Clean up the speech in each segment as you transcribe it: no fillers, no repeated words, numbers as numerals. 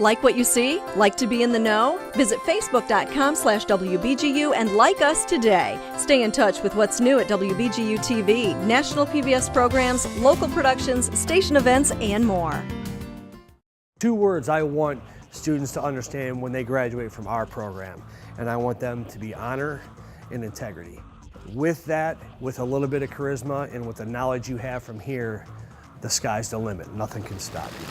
Like what you see? Like to be in the know? Visit facebook.com/WBGU and like us today. Stay in touch with what's new at WBGU-TV, national PBS programs, local productions, station events, and more. 2 words I want students to understand when they graduate from our program, and I want them to be honor and integrity. With that, with a little bit of charisma and with the knowledge you have from here, the sky's the limit. Nothing can stop you.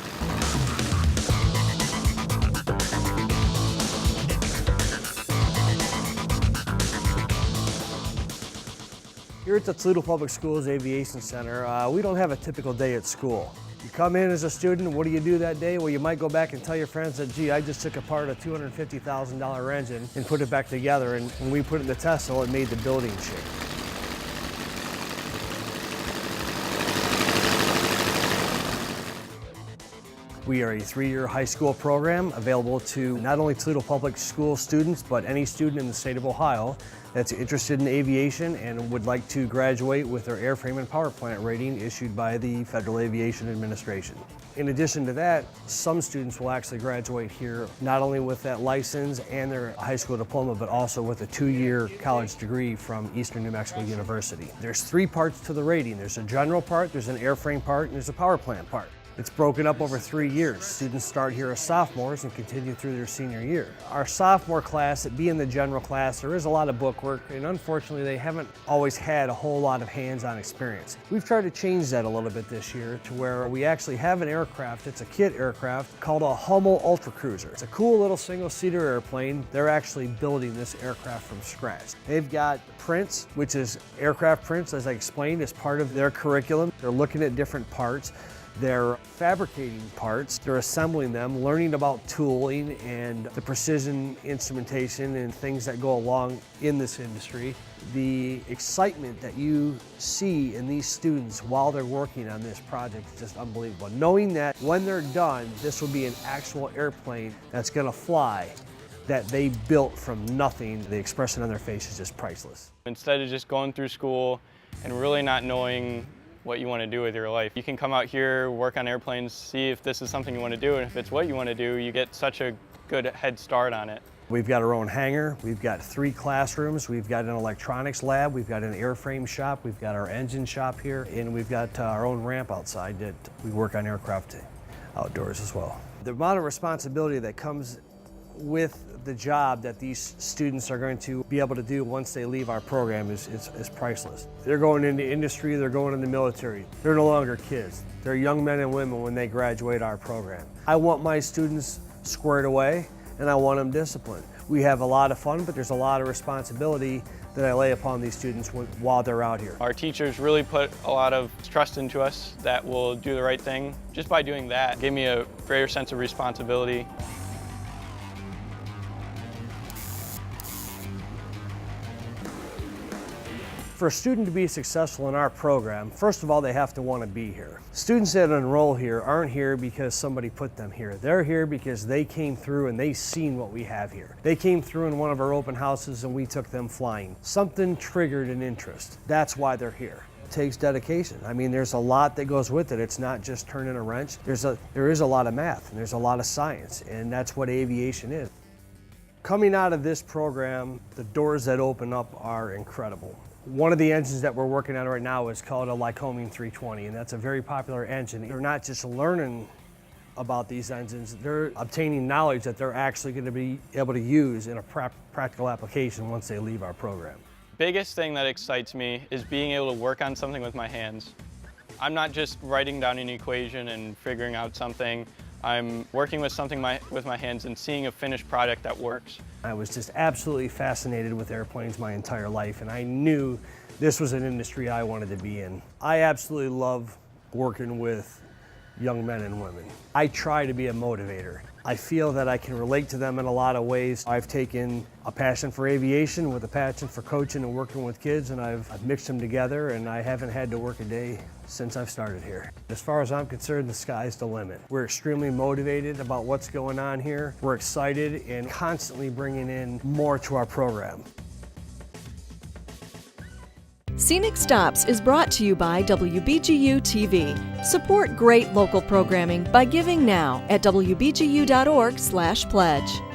Here at the Toledo Public Schools Aviation Center, we don't have a typical day at school. You come in as a student, what do you do that day? Well, you might go back and tell your friends that, gee, I just took apart a $250,000 engine and put it back together, and when we put it in the test cell, it made the building shake. We are a 3-year high school program available to not only Toledo Public School students, but any student in the state of Ohio that's interested in aviation and would like to graduate with their Airframe and Powerplant Rating issued by the Federal Aviation Administration. In addition to that, some students will actually graduate here not only with that license and their high school diploma, but also with a 2-year college degree from Eastern New Mexico University. There's 3 parts to the rating. There's a general part, there's an airframe part, and there's a power plant part. It's broken up over 3 years. Students start here as sophomores and continue through their senior year. Our sophomore class, being the general class, there is a lot of bookwork, and unfortunately they haven't always had a whole lot of hands-on experience. We've tried to change that a little bit this year to where we actually have an aircraft. It's a kit aircraft called a Hummel Ultra Cruiser. It's a cool little single-seater airplane. They're actually building this aircraft from scratch. They've got prints, which is aircraft prints, as I explained, as part of their curriculum. They're looking at different parts. They're fabricating parts, they're assembling them, learning about tooling and the precision instrumentation and things that go along in this industry. The excitement that you see in these students while they're working on this project is just unbelievable. Knowing that when they're done, this will be an actual airplane that's going to fly, that they built from nothing, the expression on their face is just priceless. Instead of just going through school and really not knowing what you want to do with your life, you can come out here, work on airplanes, see if this is something you want to do, and if it's what you want to do, you get such a good head start on it. We've got our own hangar, we've got 3 classrooms, we've got an electronics lab, we've got an airframe shop, we've got our engine shop here, and we've got our own ramp outside that we work on aircraft outdoors as well. The amount of responsibility that comes with the job that these students are going to be able to do once they leave our program is priceless. They're going into industry, they're going in the military. They're no longer kids. They're young men and women when they graduate our program. I want my students squared away and I want them disciplined. We have a lot of fun, but there's a lot of responsibility that I lay upon these students while they're out here. Our teachers really put a lot of trust into us that we'll do the right thing. Just by doing that, gave me a greater sense of responsibility. For a student to be successful in our program, first of all, they have to want to be here. Students that enroll here aren't here because somebody put them here. They're here because they came through and they've seen what we have here. They came through in one of our open houses and we took them flying. Something triggered an interest. That's why they're here. It takes dedication. I mean, there's a lot that goes with it. It's not just turning a wrench. There is a lot of math and there's a lot of science, and that's what aviation is. Coming out of this program, the doors that open up are incredible. One of the engines that we're working on right now is called a Lycoming 320, and that's a very popular engine. They're not just learning about these engines, they're obtaining knowledge that they're actually going to be able to use in a practical application once they leave our program. Biggest thing that excites me is being able to work on something with my hands. I'm not just writing down an equation and figuring out something. I'm working with something with my hands and seeing a finished product that works. I was just absolutely fascinated with airplanes my entire life, and I knew this was an industry I wanted to be in. I absolutely love working with young men and women. I try to be a motivator. I feel that I can relate to them in a lot of ways. I've taken a passion for aviation with a passion for coaching and working with kids, and I've mixed them together, and I haven't had to work a day since I've started here. As far as I'm concerned, the sky's the limit. We're extremely motivated about what's going on here. We're excited and constantly bringing in more to our program. Scenic Stops is brought to you by WBGU-TV. Support great local programming by giving now at wbgu.org/pledge.